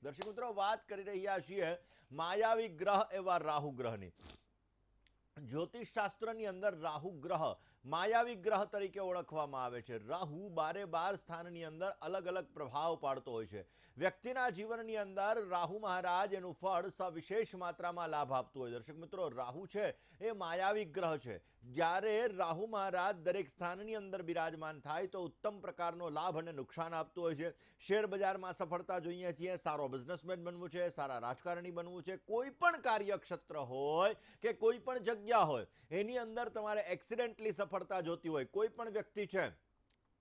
દર્શક મિત્રો, વાત કરી રહ્યા છીએ માયાવી ગ્રહ એવા રાહુ ગ્રહની. જ્યોતિષ શાસ્ત્રની અંદર રાહુ ગ્રહ માયાવી ગ્રહ તરીકે ઓળખવામાં આવે છે. રાહુ બારે બાર સ્થાનની અંદર અલગ અલગ પ્રભાવ પાડતો હોય છે. વ્યક્તિના જીવનની અંદર રાહુ મહારાજ એનું ફળ સવિશેષ માત્રામાં લાભ આપતું હોય. દર્શક મિત્રો, રાહુ છે એ માયાવી ગ્રહ છે. જ્યારે રાહુ મહારાજ દરેક સ્થાનની અંદર બિરાજમાન થાય તો ઉત્તમ પ્રકારનો લાભ અને નુકસાન આપતું હોય છે. શેર બજારમાં સફળતા જોઈએ છીએ, સારો બિઝનેસમેન બનવું છે, સારા રાજકારણી બનવું છે, કોઈ પણ કાર્યક્ષેત્ર હોય કે કોઈ પણ જગ્યા હોય એની અંદર તમારે એક્સિડેન્ટલી સફળતા જોતી હોય, કોઈ પણ વ્યક્તિ છે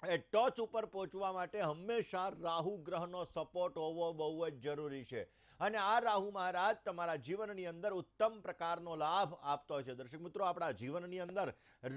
એ ટોચ ઉપર પહોંચવા માટે હંમેશા રાહુ ગ્રહનો સપોર્ટ હોવો બહુ જ જરૂરી છે. અને આ રાહુ મહારાજ તમારા જીવનની અંદર ઉત્તમ પ્રકારનો લાભ આપતો હોય છે. દર્શક મિત્રો, આપણા જીવનની અંદર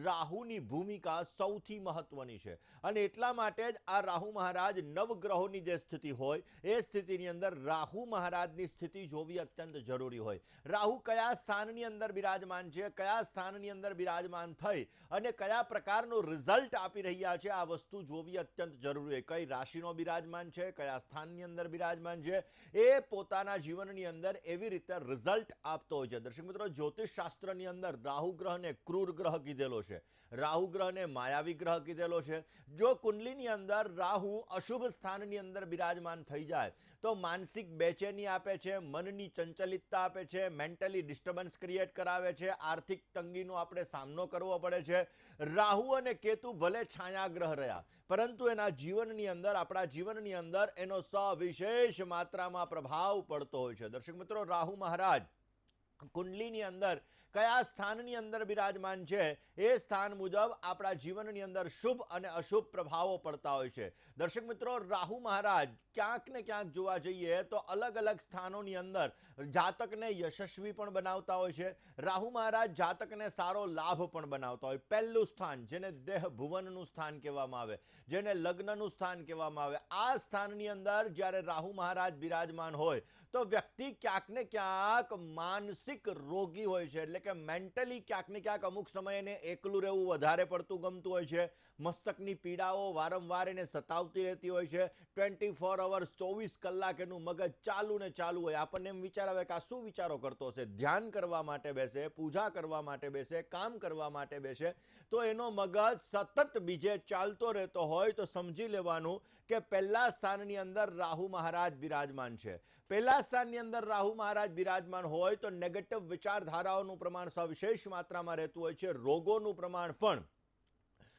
રાહુની ભૂમિકા સૌથી મહત્વની છે અને એટલા માટે જ આ રાહુ મહારાજ નવગ્રહોની જે સ્થિતિ હોય એ સ્થિતિની અંદર રાહુ મહારાજની સ્થિતિ જોવી અત્યંત જરૂરી હોય. રાહુ કયા સ્થાનની અંદર બિરાજમાન છે, કયા સ્થાનની અંદર બિરાજમાન થઈ અને કયા પ્રકારનું રિઝલ્ટ આપી રહ્યા છે, આ વસ્તુ જોવી અત્યંત જરૂરી હોય. કઈ રાશિનો બિરાજમાન છે, કયા સ્થાનની અંદર બિરાજમાન છે, એ પોતાના જીવનની અંદર એવી રીતે રિઝલ્ટ આપતો હોય છે. દર્શક મિત્રો, જ્યોતિષ શાસ્ત્રની અંદર રાહુ ગ્રહને ક્રૂર ગ્રહ કીધેલો છે, રાહુ ગ્રહને માયાવી ગ્રહ કીધેલો છે. જો કુંડલીની અંદર રાહુ અશુભ સ્થાનની અંદર બિરાજમાન થઈ જાય તો માનસિક બેચેની આપે છે, મનની ચંચલિતતા આપે છે, મેન્ટલી ડિસ્ટર્બન્સ ક્રિએટ કરાવે છે, આર્થિક તંગીનો આપણે સામનો કરવો પડે છે. રાહુ અને કેતુ ભલે છાયાગ્રહ રહ્યા પરંતુ એના જીવનની અંદર, આપણા જીવનની અંદર એનો સવિશેષ માત્રામાં પ્રભાવ પડતો હોય છે. દર્શક મિત્રો, રાહુ મહારાજ કુંડલીની અંદર કયા સ્થાનની અંદર બિરાજમાન છે એ સ્થાન મુજબ આપણા જીવનની અંદર શુભ અને અશુભ પ્રભાવો પડતા હોય છે. દર્શક મિત્રો, રાહુ મહારાજ ક્યાંક ને ક્યાંક જોવા જઈએ તો અલગ અલગ સ્થાનોની અંદર જાતકને યશસ્વી પણ બનાવતા હોય છે. રાહુ મહારાજ જાતકને સારો લાભ પણ બનાવતા હોય. પહેલું સ્થાન, જેને દેહ ભુવનનું સ્થાન કહેવામાં આવે, જેને લગ્નનું સ્થાન કહેવામાં આવે, આ સ્થાનની અંદર જ્યારે રાહુ મહારાજ બિરાજમાન હોય તો વ્યક્તિ ક્યાંક ને ક્યાંક માનસિક રોગી હોય છે. એટલે કે મેન્ટલી ક્યાંક ને ક્યાંક અમુક સમયે એને એકલું રહેવું વધારે પડતું ગમતું હોય છે. મસ્તકની પીડાઓ વારંવાર એને સતાવતી રહેતી હોય છે. 24 અવર્સ 24 કલાક એનું મગજ ચાલુ ને ચાલુ હોય. આપણને એમ વિચાર આવે કે આ શું વિચારો કરતો હશે. ધ્યાન કરવા માટે બેસે, પૂજા કરવા માટે બેસે, કામ કરવા માટે બેસે તો એનો મગજ સતત બીજે ચાલતો રહેતો હોય તો સમજી લેવાનું કે પહેલા સ્થાનની અંદર રાહુ મહારાજ બિરાજમાન છે. પહેલા સ્થાનની અંદર રાહુ મહારાજ બિરાજમાન હોય તો નેગેટિવ વિચારધારાઓનું પ્રમાણ સવિશેષ માત્રામાં રહેતું હોય છે. રોગોનું પ્રમાણ પણ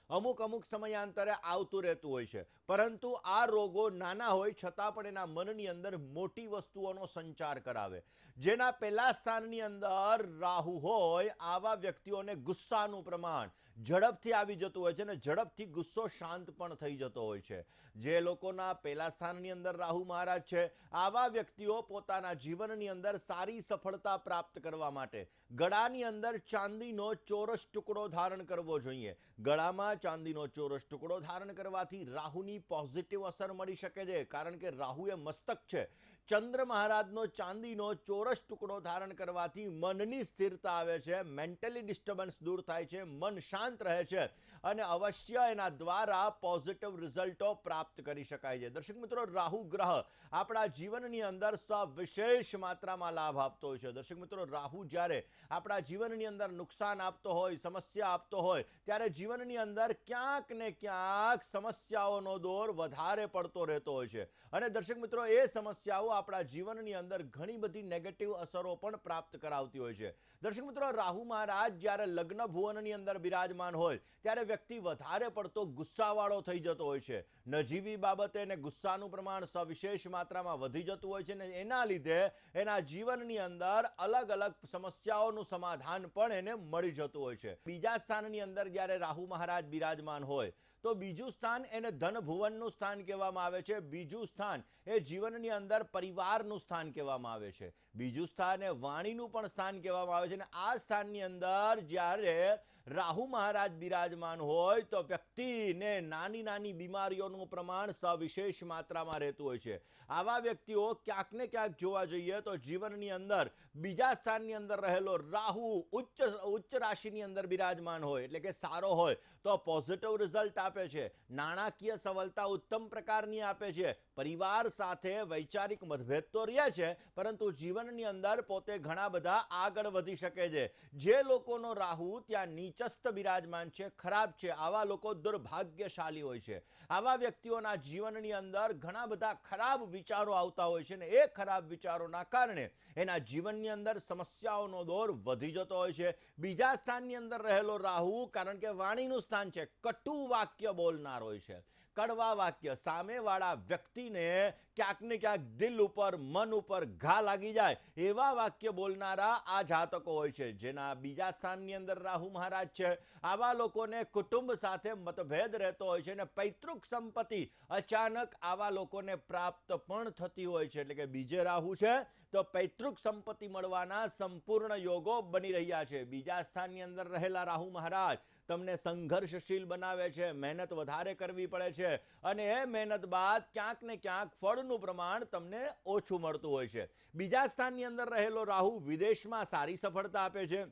અમુક સમયાંતરે આવતું રહેતું હોય છે. પરંતુ આ રોગો નાના હોય છતાં પણ એના મનની અંદર મોટી વસ્તુઓનો સંચાર કરાવે. જેના પહેલા સ્થાનની અંદર રાહુ હોય આવા વ્યક્તિઓને ગુસ્સાનું પ્રમાણ ઝડપથી આવી જતું હોય છે અને ઝડપથી ગુસ્સો શાંત પણ થઈ જતો હોય છે. જે લોકોના પહેલા સ્થાનની અંદર રાહુ મહારાજ છે આવા વ્યક્તિઓ પોતાના જીવનની અંદર સારી સફળતા પ્રાપ્ત કરવા માટે ગળાની અંદર ચાંદીનો ચોરસ ટુકડો ધારણ કરવો જોઈએ. ગળામાં ચાંદીનો ચોરસ ટુકડો ધારણ કરવાથી રાહુની પોઝિટિવ અસર મળી શકે છે. કારણ કે રાહુ એ મસ્તક છે. ચંદ્ર મહારાજનો ચાંદીનો ચોરસ ટુકડો ધારણ કરવાથી મનની સ્થિરતા આવે છે, મેન્ટલી ડિસ્ટર્બન્સ દૂર થાય છે, મન શાંત રહે છે અને અવશ્ય એના દ્વારા પોઝિટિવ રિઝલ્ટો પ્રાપ્ત કરી શકાય છે. દર્શક મિત્રો, રાહુ ગ્રહ આપણા જીવનની અંદર સવિશેષ માત્રામાં લાભ આપતો હોય છે. દર્શક મિત્રો, રાહુ જ્યારે આપણા જીવનની અંદર નુકસાન આપતો હોય, સમસ્યા આપતો હોય ત્યારે જીવનની અંદર ક્યાંક ને ક્યાંક સમસ્યાઓનો દોર વધારે પડતો રહેતો હોય છે અને દર્શક મિત્રો, એ સમસ્યાઓ આપણા જીવનની અંદર ઘણી બધી નેગેટિવ અસરો પણ પ્રાપ્ત કરાવતી હોય છે. દર્શક મિત્રો, રાહુ મહારાજ જ્યારે લગ્ન ભુવનની અંદર બિરાજમાન હોય ત્યારે વ્યક્તિ વધારે પડતો ગુસ્સાવાળો થઈ જતો હોય છે. નજીવી બાબતે એને ગુસ્સાનું પ્રમાણ સવિશેષ માત્રામાં વધી જતું હોય છે અને એના લીધે એના જીવનની અંદર અલગ અલગ સમસ્યાઓનું સમાધાન પણ એને મળી જતું હોય છે. બીજા સ્થાનની અંદર જ્યારે રાહુ મહારાજ બિરાજમાન હોય તો બીજું સ્થાન એને ધન ભુવનનું સ્થાન કહેવામાં આવે છે. બીજું સ્થાન એ જીવનની અંદર પરિવારનું સ્થાન કહેવામાં આવે છે. બીજું સ્થાન એ વાણીનું પણ સ્થાન કહેવામાં આવે છે અને આ સ્થાનની અંદર જ્યારે રાહુ મહારાજ બિરાજમાન હોય તો વ્યક્તિને નાની નાની બીમારીઓનું પ્રમાણ સવિશેષ માત્રામાં રહેતું હોય છે. આવા વ્યક્તિઓ ક્યાંક ને ક્યાંક જોવા જઈએ તો જીવનની અંદર બીજા સ્થાનની અંદર રહેલો રાહુ ઉચ્ચ રાશિની અંદર બિરાજમાન હોય એટલે કે સારો હોય તો પોઝિટિવ રિઝલ્ટ આપે છે. નાણાકીય સફળતા ઉત્તમ પ્રકારની આપે છે. પરિવાર સાથે વૈચારિક મતભેદ તો રહે છે, પરંતુ જીવનની અંદર પોતે ઘણા બધા આગળ વધી શકે છે. જે લોકોનો રાહુ ત્યાં નીચસ્થ બિરાજમાન છે, ખરાબ છે, આવા લોકો દુર્ભાગ્યશાળી હોય છે. આવા વ્યક્તિઓના જીવનની અંદર ઘણા બધા ખરાબ વિચારો આવતા હોય છે ને એ ખરાબ વિચારોના કારણે એના જીવનની અંદર સમસ્યાઓનો દોર વધી જતો હોય છે. બીજા સ્થાનની અંદર રહેલો રાહુ, કારણ કે વાણીનું સ્થાન છે, કટુ વાક્ય બોલનાર હોય છે. કડવા વાક્ય સામેવાળા વ્યક્તિને ક્યાંક ને ક્યાંક દિલ ઉપર, મન ઉપર ઘા લાગી જાય એવા વાક્ય બોલનારા આ જાતકો હોય છે. જેના બીજા સ્થાનની અંદર રાહુ મહારાજ છે, આવા લોકોને કુટુંબ સાથે મતભેદ રહેતો હોય છે અને પૈતૃક સંપત્તિ અચાનક આવા લોકોને પ્રાપ્ત પણ થતી હોય છે. એટલે કે બીજે રાહુ છે તો પૈતૃક સંપત્તિ મળવાના સંપૂર્ણ યોગો બની રહ્યા છે. બીજા સ્થાનની અંદર રહેલા રાહુ મહારાજ તમને સંઘર્ષશીલ બનાવે છે, મહેનત વધારે કરવી પડે છે અને એ મહેનત બાદ ક્યાંક ને ક્યાંક ફળનું પ્રમાણ તમને ઓછું મળતું હોય છે. બીજા સ્થાનની અંદર રહેલો રાહુ વિદેશમાં સારી સફળતા આપે છે.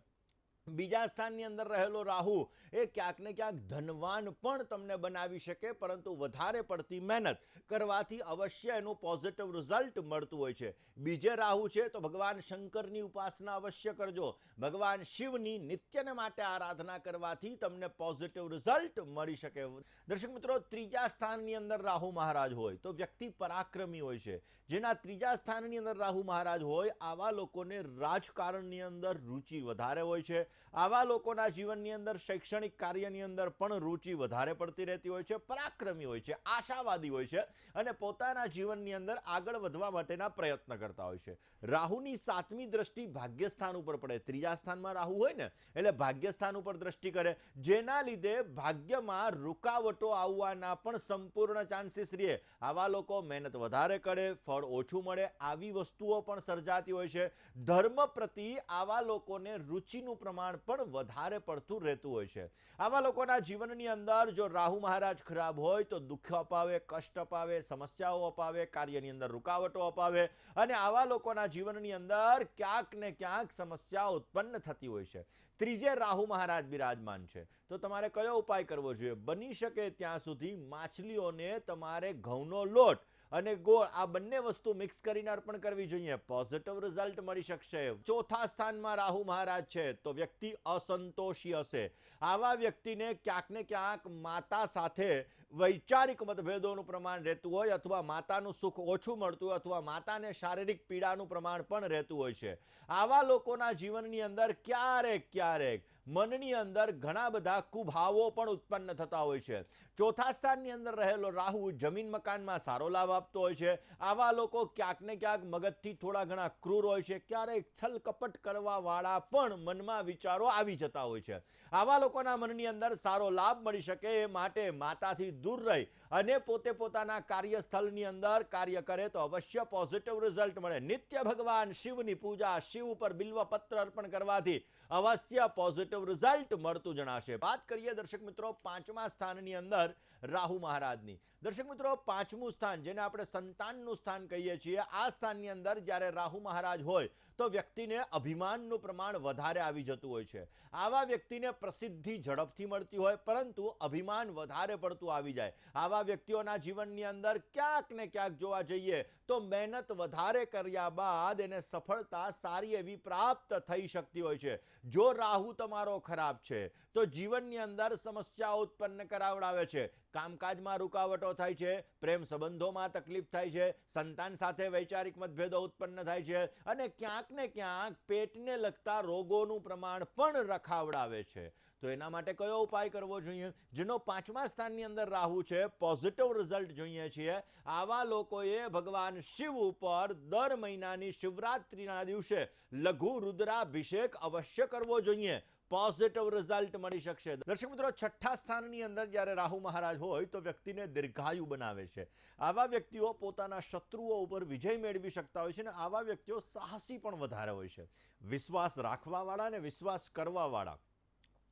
બીજા સ્થાનની અંદર રહેલો રાહુ એ ક્યાંક ને ક્યાંક ધનવાન પણ તમને બનાવી શકે, પરંતુ વધારે પડતી મહેનત કરવાથી અવશ્ય એનું પોઝિટિવ રિઝલ્ટ મળતું હોય છે. બીજે રાહુ છે તો ભગવાન શંકરની ઉપાસના અવશ્ય કરજો. ભગવાન શિવની નિત્યને માટે આરાધના કરવાથી તમને પોઝિટિવ રિઝલ્ટ મળી શકે. દર્શક મિત્રો, ત્રીજા સ્થાનની અંદર રાહુ મહારાજ હોય તો વ્યક્તિ પરાક્રમી હોય છે. જેના ત્રીજા સ્થાનની અંદર રાહુ મહારાજ હોય આવા લોકોને રાજકારણની અંદર રુચિ વધારે હોય છે. આવા લોકોના જીવનની અંદર શૈક્ષણિક કાર્યની અંદર પણ રુચિ વધારે પડતી રહેતી હોય છે. પરાક્રમી હોય છે, આશાવાદી હોય છે અને પોતાના જીવનની અંદર આગળ વધવા માટેના પ્રયત્ન કરતા હોય છે. રાહુની 7મી દ્રષ્ટિ ભાગ્યસ્થાન ઉપર પડે. ત્રીજા સ્થાનમાં રાહુ હોય ને એટલે ભાગ્યસ્થાન ઉપર દ્રષ્ટિ કરે, જેના લીધે ભાગ્યમાં રૂકાવટો આવવાના પણ સંપૂર્ણ ચાન્સીસ રહે. આવા લોકો મહેનત વધારે કરે, ફળ ઓછું મળે, આવી વસ્તુઓ પણ સર્જાતી હોય છે. ધર્મ પ્રતિ આવા લોકોને રુચિનું પ્રમાણ પણ વધારે પડતું રહેતું હોય છે. આવા લોકોના જીવનની અંદર જો રાહુ મહારાજ ખરાબ હોય તો દુઃખ અપાવે, કષ્ટ અપાવે, સમસ્યાઓ અપાવે, કાર્યની અંદર રૂકાવટો અપાવે અને આવા લોકોના જીવનની અંદર ક્યાંક ને ક્યાંક સમસ્યા ઉત્પન્ન થતી હોય છે. ત્રીજે રાહુ મહારાજ બિરાજમાન છે તો તમારે કયો ઉપાય કરવો જોઈએ? બની શકે ત્યાં સુધી માછલીઓને તમારે ઘઉંનો લોટ અને ગોળ આ બંને વસ્તુ મિક્સ કરીને અર્પણ કરવી જોઈએ. પોઝિટિવ રિઝલ્ટ મળી શકશે. ચોથા સ્થાનમાં રાહુ મહારાજ છે તો વ્યક્તિ અસંતોષી હશે. આવા વ્યક્તિને ક્યાંક ને ક્યાંક માતા સાથે વૈચારિક મતભેદોનું પ્રમાણ રહેતું હોય અથવા માતાનું સુખ ઓછું મળતું હોય અથવા માતાને શારીરિક પીડાનું પ્રમાણ પણ રહેતું હોય છે. આવા લોકોના જીવનની અંદર ક્યારેક મનની અંદર ઘણા બધા કુભાવો પણ ઉત્પન્ન થતા હોય છે. ચોથા સ્થાનની અંદર રહેલો રાહુ જમીન મકાનમાં સારો લાભ આપતો હોય છે. આવા લોકો ક્યાંક ને ક્યાંક મગજથી થોડા ઘણા ક્રૂર હોય છે. ક્યારેક છલ કપટ કરવા વાળા પણ મનમાં વિચારો આવી જતા હોય છે. આવા લોકોના મનની અંદર સારો લાભ મળી શકે એ માટે માતાથી દૂર રહી અને પોતે પોતાના કાર્યસ્થળની અંદર કાર્ય કરે તો અવશ્ય પોઝિટિવ રિઝલ્ટ મળે. નિત્ય ભગવાન શિવની પૂજા, શિવ ઉપર બિલ્વપત્ર અર્પણ કરવાથી અવશ્ય પોઝિટિવ રિઝલ્ટ મળતું જણાશે. વાત કરીએ દર્શક મિત્રો 5મા સ્થાનની અંદર રાહુ મહારાજની. દર્શક મિત્રો, 5મું સ્થાન જેને આપણે સંતાનનું સ્થાન કહીએ છીએ, આ સ્થાનની અંદર જ્યારે રાહુ મહારાજ હોય તો વ્યક્તિને અભિમાનનું પ્રમાણ વધારે આવી જતું હોય છે. આવા વ્યક્તિને પ્રસિદ્ધિ ઝડપથી મળતી હોય પરંતુ અભિમાન વધારે પડતું આવી જાય. આવા વ્યક્તિઓના જીવનની અંદર ક્યાંક ને ક્યાંક જોવા જઈએ તો મહેનત વધારે કર્યા બાદ એને સફળતા સારી એવી પ્રાપ્ત થઈ શકતી હોય છે. જો રાહુ તમારો ખરાબ છે તો જીવનની અંદર સમસ્યાઓ ઉત્પન્ન કરાવડાવે છે. કામકાજમાં રૂકાવટો થાય છે, પ્રેમ સંબંધોમાં તકલીફ થાય છે, સંતાન સાથે વૈચારિક મતભેદો ઉત્પન્ન થાય છે અને ક્યાંક ને ક્યાંક પેટને લગતા રોગોનું પ્રમાણ પણ રખાવડાવે છે. તો એના માટે કયો ઉપાય કરવો જોઈએ? જેનો 5મા સ્થાનની અંદર રાહુ છે, પોઝિટિવ રિઝલ્ટ જોઈએ છીએ. આવા લોકોએ ભગવાન શિવ ઉપર દર મહિનાની શિવરાત્રિના દિવસે લઘુ રુદ્રાભિષેક અવશ્ય કરવો જોઈએ. પોઝિટિવ રિઝલ્ટ મળી શકશે. દર્શક મિત્રો, 6ઠા સ્થાનની અંદર જ્યારે રાહુ મહારાજ હોય તો વ્યક્તિને દીર્ઘાયુ બનાવે છે. આવા વ્યક્તિઓ પોતાના શત્રુઓ ઉપર વિજય મેળવી શકતા હોય છે અને આવા વ્યક્તિઓ સાહસી પણ વધારે હોય છે. વિશ્વાસ રાખવાવાળા અને વિશ્વાસ કરવાવાળા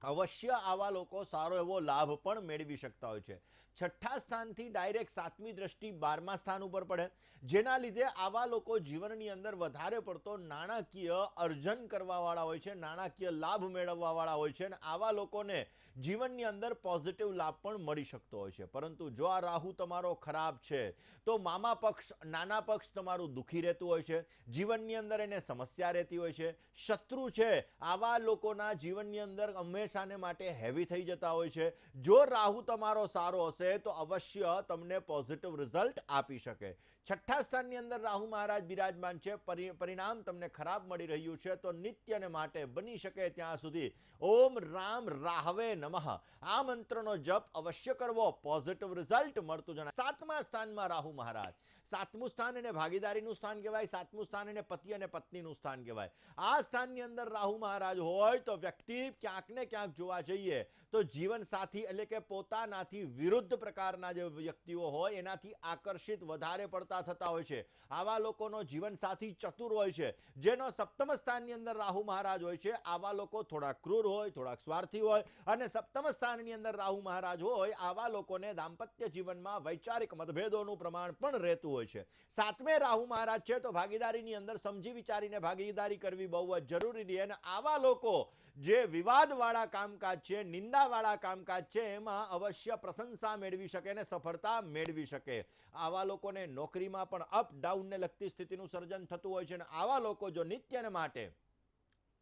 અવશ્ય આવા લોકો સારો એવો લાભ પણ મેળવી શકતા હોય છે. છઠ્ઠા સ્થાનથી ડાયરેક્ટ સાતમી દ્રષ્ટિ 12મા સ્થાન ઉપર પડે, જેના લીધે આવા લોકો જીવનની અંદર વધારે પડતો નાણાકીય અર્જન કરવાવાળા હોય છે, નાણાકીય લાભ મેળવવાવાળા હોય છે, અને આવા લોકોને જીવનની અંદર પોઝિટિવ લાભ પણ મળી શકતો હોય છે. પરંતુ જો આ રાહુ તમારો ખરાબ છે તો મામા પક્ષ, નાના પક્ષ તમારું દુઃખી રહેતું હોય છે, જીવનની અંદર એને સમસ્યા રહેતી હોય છે, શત્રુ છે આવા લોકોના જીવનની અંદર હંમેશાને માટે હેવી થઈ જતા હોય છે. જો રાહુ તમારો સારો હશે તો અવશ્ય તમને પોઝિટિવ રિઝલ્ટ આપી શકે. છઠ્ઠા સ્થાનની અંદર રાહુ મહારાજ બિરાજમાન છે, પરિણામ તમને ખરાબ મળી રહ્યું છે, તો નિત્યને માટે બની શકે ત્યાં સુધી ઓમ રામ રાહવે નમઃ આ મંત્રનો જપ અવશ્ય કરવો, પોઝિટિવ રિઝલ્ટ મળતું જણાય. સાતમા સ્થાનમાં રાહુ મહારાજ, સાતમું સ્થાન એને ભાગીદારીનું સ્થાન કહેવાય, સાતમું સ્થાન એને પતિ અને પત્નીનું સ્થાન કહેવાય. આ સ્થાનની અંદર રાહુ મહારાજ હોય તો વ્યક્તિ ક્યાંક ને ક્યાંક જોવા જઈએ તો જીવન સાથી એટલે કે પોતાનાથી વિરુદ્ધ પ્રકારના જે વ્યક્તિઓ હોય એનાથી આકર્ષિત વધારે પડતા થતા હોય છે. આવા લોકોનો જીવન સાથી ચતુર હોય છે, જેનો સપ્તમ સ્થાનની અંદર રાહુ મહારાજ હોય છે. આવા લોકો થોડા ક્રૂર હોય, થોડાક સ્વાર્થી હોય, અને સપ્તમ સ્થાનની અંદર રાહુ મહારાજ હોય આવા લોકોને દાંપત્ય જીવનમાં વૈચારિક મતભેદોનું પ્રમાણ પણ રહેતું હોય છે. સાતમે રાહુ મહારાજ છે તો ભાગીદારીની અંદર સમજી વિચારીને ભાગીદારી કરવી બહુ જ જરૂરી છે. અને આવા લોકો જે વિવાદવાળા કામકાજ છે, નિંદાવાળા કામકાજ છે, એમાં અવશ્ય પ્રશંસા મેળવી શકે ને સફળતા મેળવી શકે. આવા લોકોને નોકરીમાં પણ અપ ડાઉનને લગતી સ્થિતિનું સર્જન થતું હોય છે. અને આવા લોકો જો નિત્યને માટે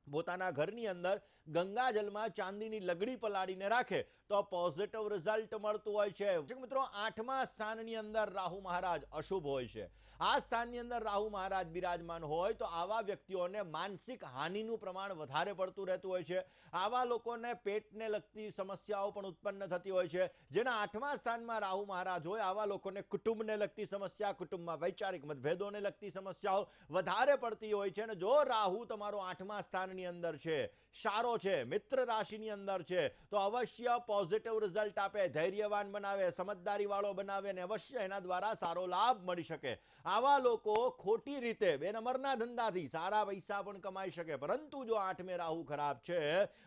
પોતાના ઘરની અંદર ગંગાજલમાં ચાંદીની લગડી પલાળીને રાખે તો પોઝિટિવ રિઝલ્ટ મળતું હોય છે. મિત્રો, આઠમા સ્થાનની અંદર રાહુ મહારાજ અશુભ હોય છે. આ સ્થાનની અંદર રાહુ મહારાજ બિરાજમાન હોય તો આવા વ્યક્તિઓને માનસિક હાનિનું પ્રમાણ વધારે પડતું રહેતું હોય છે. આવા લોકોને પેટને લગતી સમસ્યાઓ પણ ઉત્પન્ન થતી હોય છે. જેના આઠમા સ્થાનમાં રાહુ મહારાજ હોય આવા લોકોને કુટુંબને લગતી સમસ્યા, કુટુંબમાં વૈચારિક મતભેદોને લગતી સમસ્યાઓ વધારે પડતી હોય છે. અને જો રાહુ તમારો આઠમા સ્થાનની અંદર છે, સારો છે, મિત્ર રાશિની અંદર છે, તો અવશ્ય પોઝિટિવ રિઝલ્ટ આપે, ધૈર્યવાન બનાવે, સમજદારી વાળો બનાવે, અને અવશ્ય એના દ્વારા સારો લાભ મળી શકે. આવા લોકો ખોટી રીતે બે નંબરના ધંધાથી સારા પૈસા પણ કમાઈ શકે. પરંતુ જો આઠમે રાહુ ખરાબ છે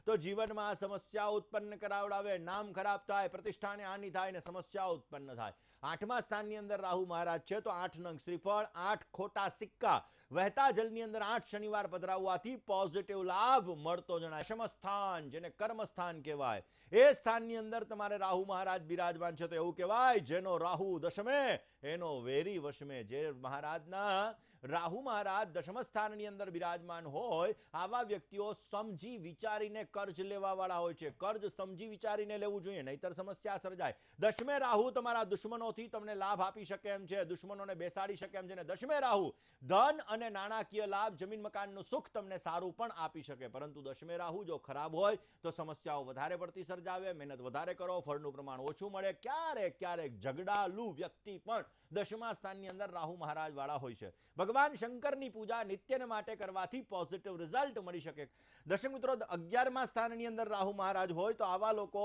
તો જીવનમાં સમસ્યા ઉત્પન્ન કરાવડાવે, નામ ખરાબ થાય, પ્રતિષ્ઠાને હાનિ થાય ને સમસ્યા ઉત્પન્ન થાય. આઠમા સ્થાનની અંદર રાહુ મહારાજ છે તો 8 નંગ શ્રીફળ, 8 ખોટા સિક્કા, વહેતા જલની અંદર 8 શનિવાર પધરાવવાથી પોઝિટિવ લાભ મળતો જણાય. દશમસ્થાન જેને કર્મસ્થાન કહેવાય, એ સ્થાનની અંદર તમારે રાહુ મહારાજ બિરાજમાન છે તો એવું કહેવાય જેનો રાહુ દશમે એનો વેરી વશમે. જે મહારાજના રાહુ મહારાજ દશમ સ્થાનની અંદર બિરાજમાન હોય આવા વ્યક્તિઓ સમજી વિચારીને કર્જ લેવા વાળા હોય છે. કર્જ સમજી વિચારીને લેવું જોઈએ, નહીતર સમસ્યા સર્જાય. દશમે રાહુ તમારા દુશ્મનોથી તમને લાભ આપી શકે એમ છે, દુશ્મનોને બેસાડી શકે એમ છે. દશમે રાહુ ધન અને નાણાકીય લાભ, જમીન મકાનનું સુખ તમને સારું પણ આપી શકે. પરંતુ દશમે રાહુ જો ખરાબ હોય તો સમસ્યાઓ વધારે પડતી સર્જાવે, મહેનત વધારે કરો, ફળનું પ્રમાણ ઓછું મળે. ક્યારેક ઝઘડાલુ વ્યક્તિ પણ દશમા સ્થાનની અંદર રાહુ મહારાજ વાળા હોય છે. ભગવાન શંકરની પૂજા નિત્યને માટે કરવાથી પોઝિટિવ રિઝલ્ટ મળી શકે. દર્શક મિત્રો, 11મા સ્થાનની અંદર રાહુ મહારાજ હોય તો આવા લોકો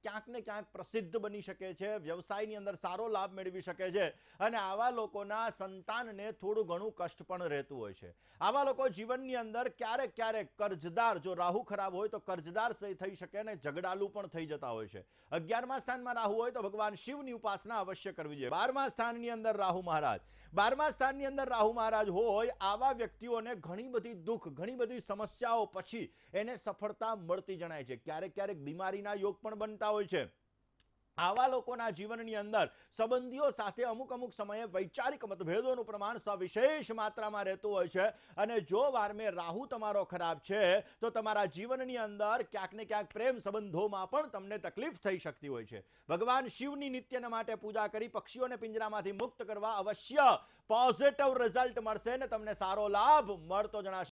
ક્યાંક ને ક્યાંક પ્રસિદ્ધ બની શકે છે, વ્યવસાયની અંદર સારો લાભ મેળવી શકે છે. અને આવા લોકોના સંતાનને થોડું ઘણું કષ્ટ પણ રહેતું હોય છે. આવા લોકો જીવનની અંદર ક્યારેક કર્જદાર, જો રાહુ ખરાબ હોય તો કર્જદાર થઈ શકે અને ઝઘડાલુ પણ થઈ જતા હોય છે. 11મા સ્થાનમાં રાહુ હોય તો ભગવાન શિવની ઉપાસના અવશ્ય કરવી જોઈએ. 12મા સ્થાનની અંદર રાહુ મહારાજ, 12મા સ્થાનની અંદર રાહુ મહારાજ હોય આવા વ્યક્તિઓને ઘણી બધી દુઃખ, ઘણી બધી સમસ્યાઓ પછી એને સફળતા મળતી જણાય છે. ક્યારેક બીમારીના યોગ પણ બનતા હોય છે. આવા લોકોના જીવનની અંદર સંબંધીઓ સાથે અમુક સમયે વૈચારિક મતભેદોનું પ્રમાણ સવિશેષ માત્રામાં રહેતું હોય છે. અને જો વારમે રાહુ તમારો ખરાબ છે તો તમારા જીવનની અંદર ક્યાંક ને ક્યાંક પ્રેમ સંબંધોમાં પણ તમને તકલીફ થઈ શકતી હોય છે. ભગવાન શિવની નિત્યના માટે પૂજા કરી પક્ષીઓને પિંજરામાંથી મુક્ત કરવા અવશ્ય પોઝિટિવ રિઝલ્ટ મળશે ને તમને સારો લાભ મળતો જણાશે.